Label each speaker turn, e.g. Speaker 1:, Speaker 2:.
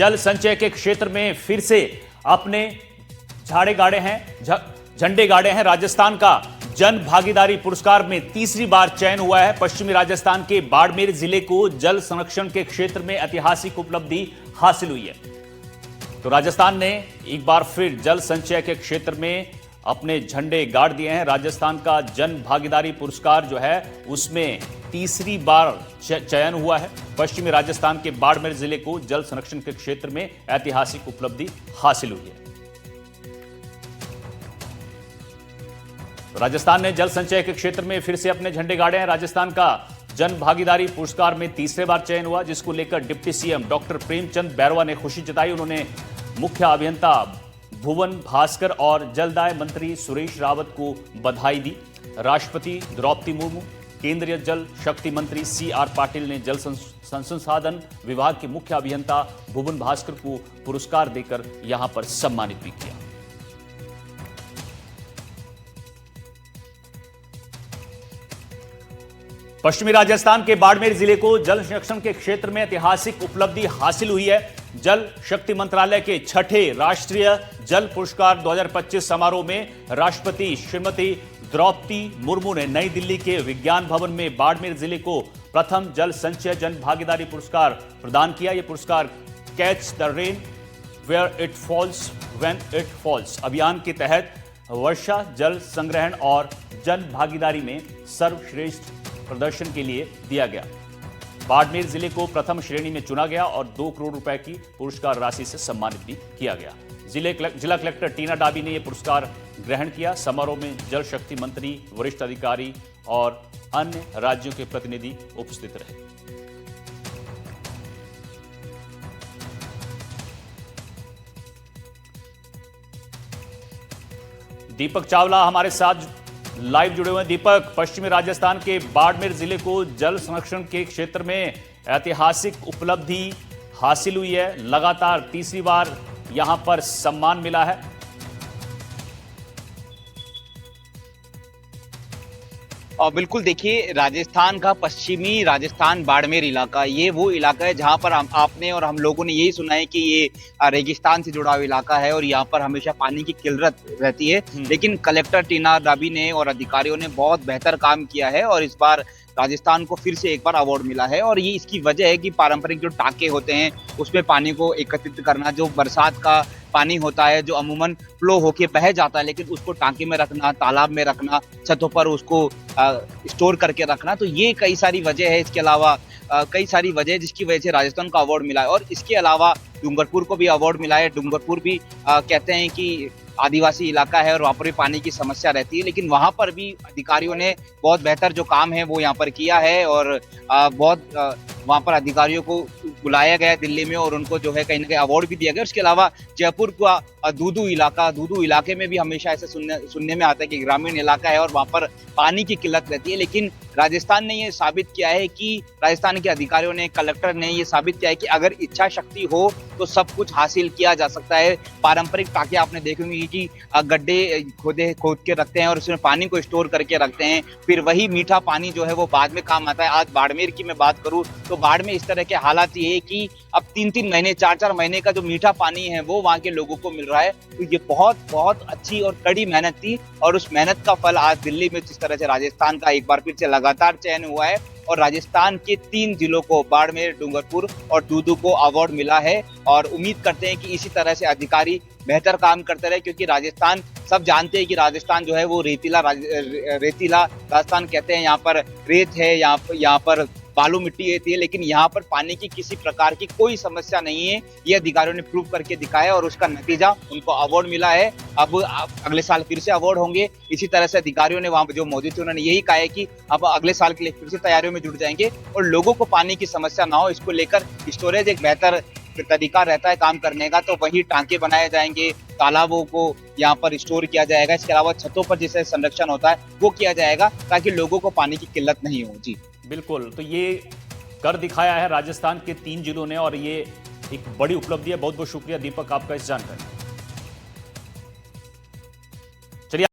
Speaker 1: जल संचय के क्षेत्र में फिर से अपने झंडे गाड़े हैं। राजस्थान का जन भागीदारी पुरस्कार में तीसरी बार चयन हुआ है। पश्चिमी राजस्थान के बाड़मेर जिले को जल संरक्षण के क्षेत्र में ऐतिहासिक उपलब्धि हासिल हुई है। तो राजस्थान ने एक बार फिर जल संचय के क्षेत्र में अपने झंडे गाड़ दिए हैं। राजस्थान का जन भागीदारी पुरस्कार जो है उसमें तीसरी बार चयन हुआ है। पश्चिमी राजस्थान के बाड़मेर जिले को जल संरक्षण के क्षेत्र में ऐतिहासिक उपलब्धि हासिल हुई है। राजस्थान ने जल संचय के क्षेत्र में फिर से अपने झंडे गाड़े हैं। राजस्थान का जन भागीदारी पुरस्कार में तीसरे बार चयन हुआ, जिसको लेकर deputy CM doctor Premchand Bairwa ने खुशी जताई। उन्होंने मुख्य अभियंता भुवन भास्कर और जलदाय मंत्री सुरेश रावत को बधाई दी। राष्ट्रपति द्रौपदी मुर्मू, केंद्रीय जल शक्ति मंत्री CR पाटिल ने जल संसाधन विभाग के मुख्य अभियंता भुवन भास्कर को पुरस्कार देकर यहां पर सम्मानित भी किया। पश्चिमी राजस्थान के बाड़मेर जिले को जल संरक्षण के क्षेत्र में ऐतिहासिक उपलब्धि हासिल हुई है। जल शक्ति मंत्रालय के छठे राष्ट्रीय जल पुरस्कार 2025 समारोह में राष्ट्रपति श्रीमती द्रौपदी मुर्मू ने नई दिल्ली के विज्ञान भवन में बाड़मेर जिले को प्रथम जल संचय जन भागीदारी पुरस्कार प्रदान किया। यह पुरस्कार catch the rain where it falls when it falls अभियान के तहत वर्षा जल संग्रहण और जन भागीदारी में सर्वश्रेष्ठ प्रदर्शन के लिए दिया गया। बाड़मेर जिले को प्रथम श्रेणी में चुना गया और 2 करोड़ रुपए की पुरस्कार राशि से सम्मानित भी किया गया। जिला कलेक्टर टीना डाबी ने यह पुरस्कार ग्रहण किया। समारोह में जल शक्ति मंत्री, वरिष्ठ अधिकारी और अन्य राज्यों के प्रतिनिधि उपस्थित रहे। दीपक चावला हमारे साथ लाइव जुड़े हुए हैं। दीपक, पश्चिमी राजस्थान के बाड़मेर जिले को जल संरक्षण के क्षेत्र में ऐतिहासिक उपलब्धि हासिल हुई है। लगातार तीसरी बार यहां पर सम्मान मिला है।
Speaker 2: और बिल्कुल देखिए, राजस्थान का पश्चिमी राजस्थान बाड़मेर इलाका, ये वो इलाका है जहां पर आपने और हम लोगों ने यही सुना है कि ये रेगिस्तान से जुड़ा हुआ इलाका है और यहाँ पर हमेशा पानी की किल्लत रहती है। लेकिन कलेक्टर टीना डाबी ने और अधिकारियों ने बहुत बेहतर काम किया है और इस बार राजस्थान को फिर से एक बार अवार्ड मिला है। और ये इसकी वजह है कि पारंपरिक जो टाँके होते हैं उसमें पानी को एकत्रित करना, जो बरसात का पानी होता है जो अमूमन फ्लो होके बह जाता है, लेकिन उसको टाँके में रखना, तालाब में रखना, छतों पर उसको स्टोर करके रखना, तो ये कई सारी वजह है। इसके अलावा कई सारी वजह जिसकी वजह से राजस्थान को अवार्ड मिला है। और इसके अलावा डूंगरपुर को भी अवार्ड मिला है। डूंगरपुर भी कहते हैं कि आदिवासी इलाका है और वहाँ पर भी पानी की समस्या रहती है, लेकिन वहाँ पर भी अधिकारियों ने बहुत बेहतर जो काम है वो यहाँ पर किया है और वहाँ पर अधिकारियों को बुलाया गया दिल्ली में और उनको जो है कहीं ना कहीं अवार्ड भी दिया गया। उसके अलावा जयपुर का दूदू इलाके में भी हमेशा ऐसे सुनने में आता है कि ग्रामीण इलाका है और वहाँ पर पानी की किल्लत रहती है, लेकिन राजस्थान ने ये साबित किया है कि राजस्थान के अधिकारियों ने, कलेक्टर ने ये साबित किया है कि अगर इच्छा शक्ति हो तो सब कुछ हासिल किया जा सकता है। पारंपरिक टाँके आपने देखे होंगे कि गड्ढे खोद के रखते हैं और उसमें पानी को स्टोर करके रखते हैं, फिर वही मीठा पानी जो है वो बाद में काम आता है। आज बाड़मेर की मैं बात करूं तो बाड़मेर इस तरह के हालात ये है कि अब 3-3 महीने 4-4 महीने का जो मीठा पानी है वो वहाँ के लोगों को मिल रहा है। तो ये बहुत बहुत अच्छी और कड़ी मेहनत थी और उस मेहनत का फल आज दिल्ली में जिस तरह से राजस्थान का एक बार फिर से लगातार चयन हुआ है और राजस्थान के 3 जिलों को, बाड़मेर, डूंगरपुर और दूदू को अवार्ड मिला है। और उम्मीद करते हैं कि इसी तरह से अधिकारी बेहतर काम करते रहे, क्योंकि राजस्थान, सब जानते हैं कि राजस्थान जो है वो रेतीला राजस्थान कहते हैं। यहाँ पर रेत है, यहाँ पर बालू मिट्टी रहती है, लेकिन यहाँ पर पानी की किसी प्रकार की कोई समस्या नहीं है। ये अधिकारियों ने प्रूव करके दिखाया और उसका नतीजा उनको अवार्ड मिला है। अब अगले साल फिर से अवार्ड होंगे। इसी तरह से अधिकारियों ने वहाँ जो मौजूद थे उन्होंने यही कहा है कि अब अगले साल के लिए फिर से तैयारियों में जुट जाएंगे और लोगों को पानी की समस्या ना हो, इसको लेकर स्टोरेज एक बेहतर तरीका रहता है काम करने का। तो वही टाँके बनाए जाएंगे, तालाबों को यहाँ पर स्टोर किया जाएगा। इसके अलावा छतों पर जिसे संरक्षण होता है वो किया जाएगा ताकि लोगों को पानी की किल्लत नहीं हो। जी
Speaker 1: बिल्कुल, तो ये कर दिखाया है राजस्थान के 3 जिलों ने और ये एक बड़ी उपलब्धि है। बहुत बहुत शुक्रिया दीपक आपका इस जानकारी।